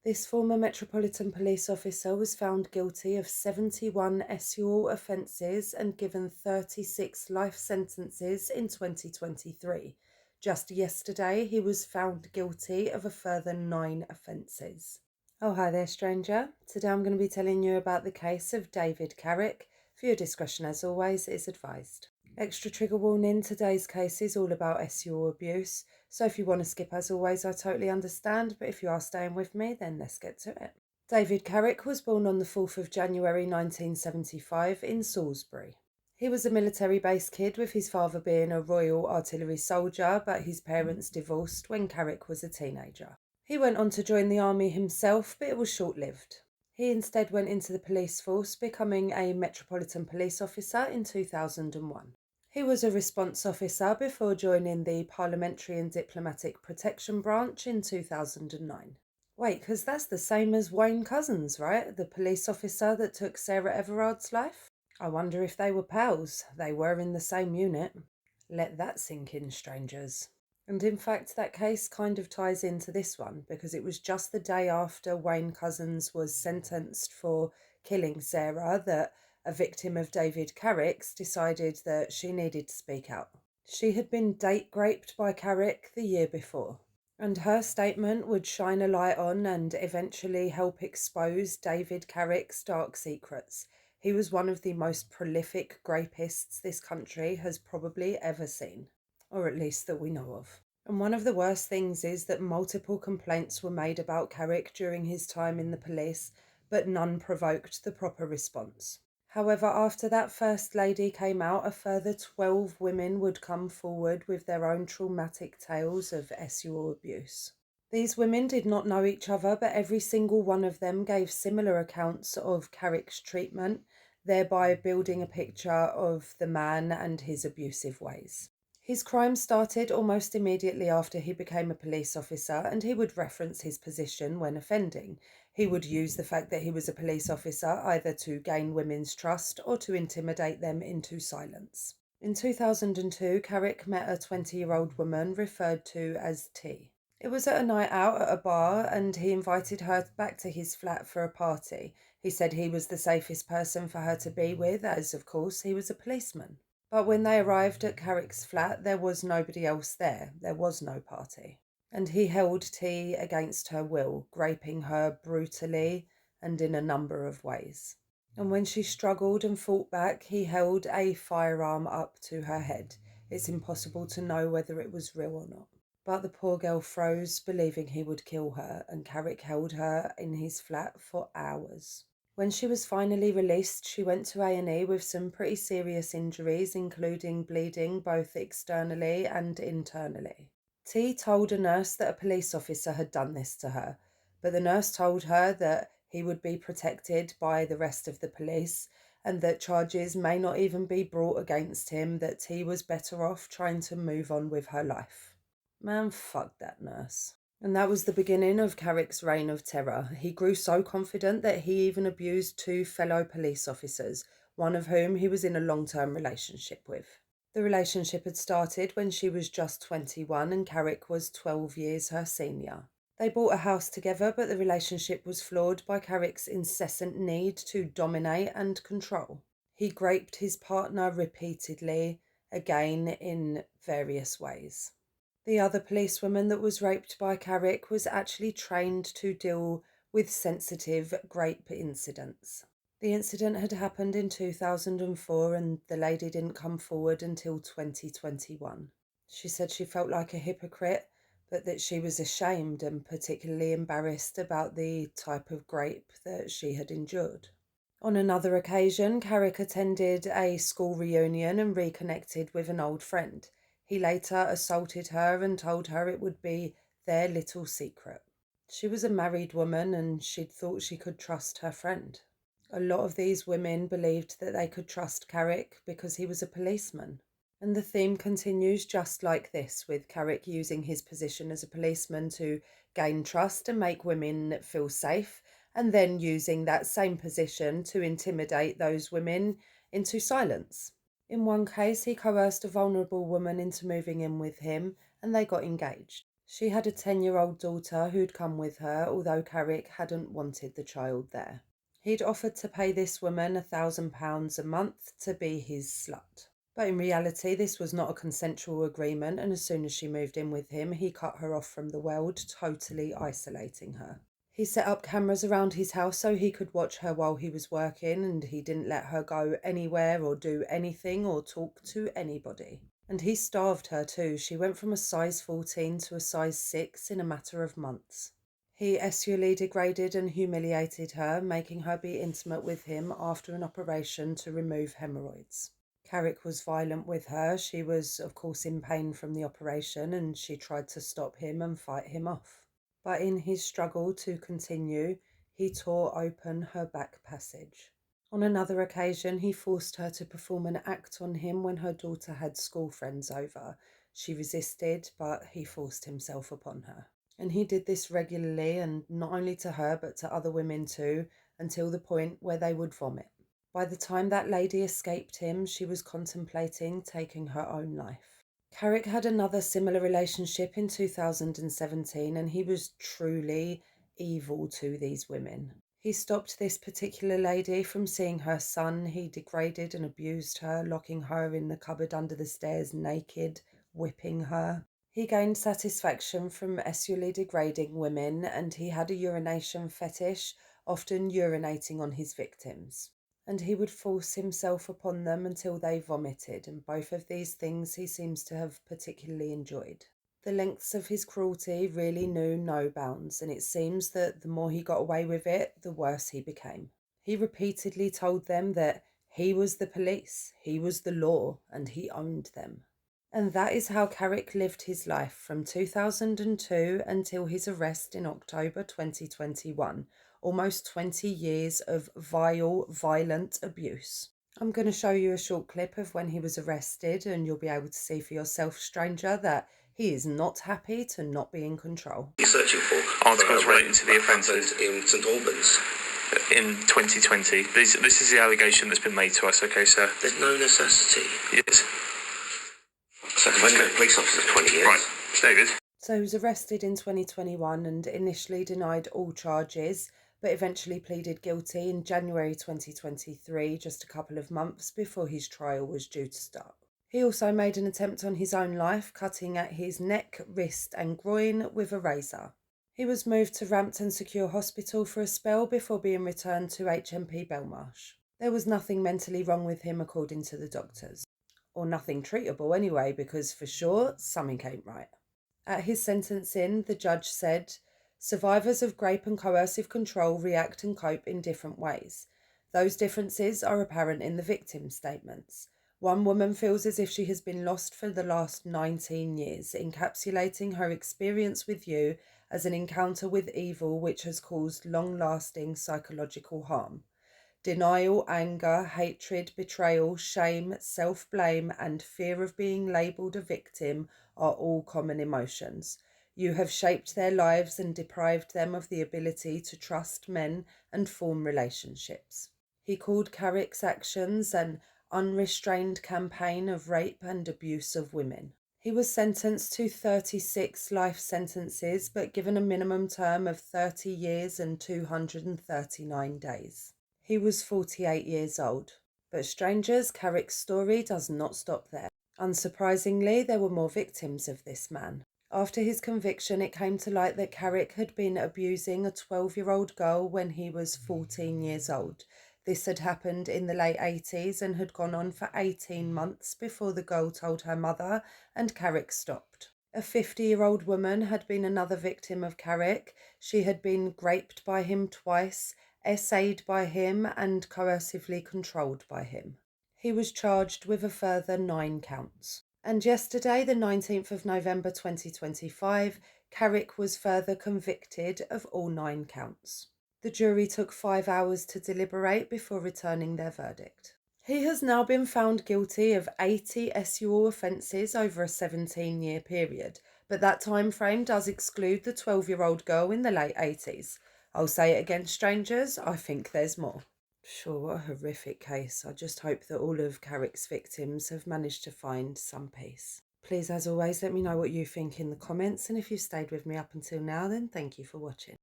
This former Metropolitan Police officer was found guilty of 71 SUL offences and given 36 life sentences in 2023. Just yesterday, he was found guilty of a further 9 offences. Oh, hi there, stranger. Today I'm going to be telling you about the case of David Carrick. For your discretion, as always, is advised. Extra trigger warning, today's case is all about SUL abuse, so if you want to skip as always, I totally understand, but if you are staying with me, then let's get to it. David Carrick was born on the 4th of January 1975 in Salisbury. He was a military-based kid, with his father being a Royal Artillery soldier, but his parents divorced when Carrick was a teenager. He went on to join the army himself, but it was short-lived. He instead went into the police force, becoming a Metropolitan Police officer in 2001. He was a response officer before joining the Parliamentary and Diplomatic Protection Branch in 2009. Wait, because that's the same as Wayne Couzens, right? The police officer that took Sarah Everard's life? I wonder if they were pals. They were in the same unit. Let that sink in, strangers. And in fact, that case kind of ties into this one, because it was just the day after Wayne Couzens was sentenced for killing Sarah that a victim of David Carrick's decided that she needed to speak out. She had been date raped by Carrick the year before, and her statement would shine a light on and eventually help expose David Carrick's dark secrets. He was one of the most prolific rapists this country has probably ever seen, or at least that we know of. And one of the worst things is that multiple complaints were made about Carrick during his time in the police, but none provoked the proper response. However, after that First Lady came out, a further 12 women would come forward with their own traumatic tales of SUL abuse. These women did not know each other, but every single one of them gave similar accounts of Carrick's treatment, thereby building a picture of the man and his abusive ways. His crime started almost immediately after he became a police officer, and he would reference his position when offending. He would use the fact that he was a police officer either to gain women's trust or to intimidate them into silence. In 2002, Carrick met a 20-year-old woman referred to as T. It was at a night out at a bar, and he invited her back to his flat for a party. He said he was the safest person for her to be with, as of course he was a policeman. But when they arrived at Carrick's flat, there was nobody else there. There was no party. And he held T against her will, raping her brutally and in a number of ways. And when she struggled and fought back, he held a firearm up to her head. It's impossible to know whether it was real or not. But the poor girl froze, believing he would kill her, and Carrick held her in his flat for hours. When she was finally released, she went to A&E with some pretty serious injuries, including bleeding both externally and internally. T told a nurse that a police officer had done this to her, but the nurse told her that he would be protected by the rest of the police and that charges may not even be brought against him, that T was better off trying to move on with her life. Man, fuck that nurse. And that was the beginning of Carrick's reign of terror. He grew so confident that he even abused 2 fellow police officers, one of whom he was in a long-term relationship with. The relationship had started when she was just 21 and Carrick was 12 years her senior. They bought a house together, but the relationship was flawed by Carrick's incessant need to dominate and control. He raped his partner repeatedly, again in various ways. The other policewoman that was raped by Carrick was actually trained to deal with sensitive rape incidents. The incident had happened in 2004 and the lady didn't come forward until 2021. She said she felt like a hypocrite, but that she was ashamed and particularly embarrassed about the type of rape that she had endured. On another occasion, Carrick attended a school reunion and reconnected with an old friend. He later assaulted her and told her it would be their little secret. She was a married woman and she'd thought she could trust her friend. A lot of these women believed that they could trust Carrick because he was a policeman. And the theme continues just like this, with Carrick using his position as a policeman to gain trust and make women feel safe, and then using that same position to intimidate those women into silence. In one case, he coerced a vulnerable woman into moving in with him, and they got engaged. She had a 10-year-old daughter who'd come with her, although Carrick hadn't wanted the child there. He'd offered to pay this woman £1,000 a month to be his slut. But in reality, this was not a consensual agreement, and as soon as she moved in with him, he cut her off from the world, totally isolating her. He set up cameras around his house so he could watch her while he was working, and he didn't let her go anywhere or do anything or talk to anybody. And he starved her too. She went from a size 14 to a size 6 in a matter of months. He sexually degraded and humiliated her, making her be intimate with him after an operation to remove hemorrhoids. Carrick was violent with her. She was, of course, in pain from the operation, and she tried to stop him and fight him off. But in his struggle to continue, he tore open her back passage. On another occasion, he forced her to perform an act on him when her daughter had school friends over. She resisted, but he forced himself upon her. And he did this regularly, and not only to her, but to other women too, until the point where they would vomit. By the time that lady escaped him, she was contemplating taking her own life. Carrick had another similar relationship in 2017, and he was truly evil to these women. He stopped this particular lady from seeing her son. He degraded and abused her, locking her in the cupboard under the stairs naked, whipping her. He gained satisfaction from sexually degrading women, and he had a urination fetish, often urinating on his victims. And he would force himself upon them until they vomited, and both of these things he seems to have particularly enjoyed. The lengths of his cruelty really knew no bounds, and it seems that the more he got away with it, the worse he became. He repeatedly told them that he was the police, he was the law, and he owned them. And that is how Carrick lived his life from 2002 until his arrest in October 2021. Almost 20 years of vile, violent abuse. I'm going to show you a short clip of when he was arrested, and you'll be able to see for yourself, stranger, that he is not happy to not be in control. You're searching for articles relating to the offences in St Albans in 2020. This is the allegation that's been made to us, okay, sir? There's no necessity. Yes. So I've been a police officer for 20 years. Right, David. So he was arrested in 2021 and initially denied all charges, but eventually pleaded guilty in January 2023, just a couple of months before his trial was due to start. He also made an attempt on his own life, cutting at his neck, wrist and groin with a razor. He was moved to Rampton Secure Hospital for a spell before being returned to HMP Belmarsh. There was nothing mentally wrong with him according to the doctors. Or nothing treatable anyway, because for sure, something ain't right. At his sentencing, the judge said, "Survivors of rape and coercive control react and cope in different ways. Those differences are apparent in the victim statements. One woman feels as if she has been lost for the last 19 years, encapsulating her experience with you as an encounter with evil which has caused long-lasting psychological harm. Denial, anger, hatred, betrayal, shame, self-blame, and fear of being labelled a victim are all common emotions. You have shaped their lives and deprived them of the ability to trust men and form relationships." He called Carrick's actions an unrestrained campaign of rape and abuse of women. He was sentenced to 36 life sentences, but given a minimum term of 30 years and 239 days. He was 48 years old. But strangers, Carrick's story does not stop there. Unsurprisingly, there were more victims of this man. After his conviction, it came to light that Carrick had been abusing a 12-year-old girl when he was 14 years old. This had happened in the late 80s and had gone on for 18 months before the girl told her mother and Carrick stopped. A 50-year-old woman had been another victim of Carrick. She had been raped by him twice, essayed by him and coercively controlled by him. He was charged with a further 9 counts. And yesterday, the 19th of November 2025, Carrick was further convicted of all 9 counts. The jury took 5 hours to deliberate before returning their verdict. He has now been found guilty of 80 sexual offences over a 17-year period, but that time frame does exclude the 12-year-old girl in the late 80s. I'll say it against strangers, I think there's more. Sure, what a horrific case. I just hope that all of Carrick's victims have managed to find some peace. Please, as always, let me know what you think in the comments, and if you've stayed with me up until now, then thank you for watching.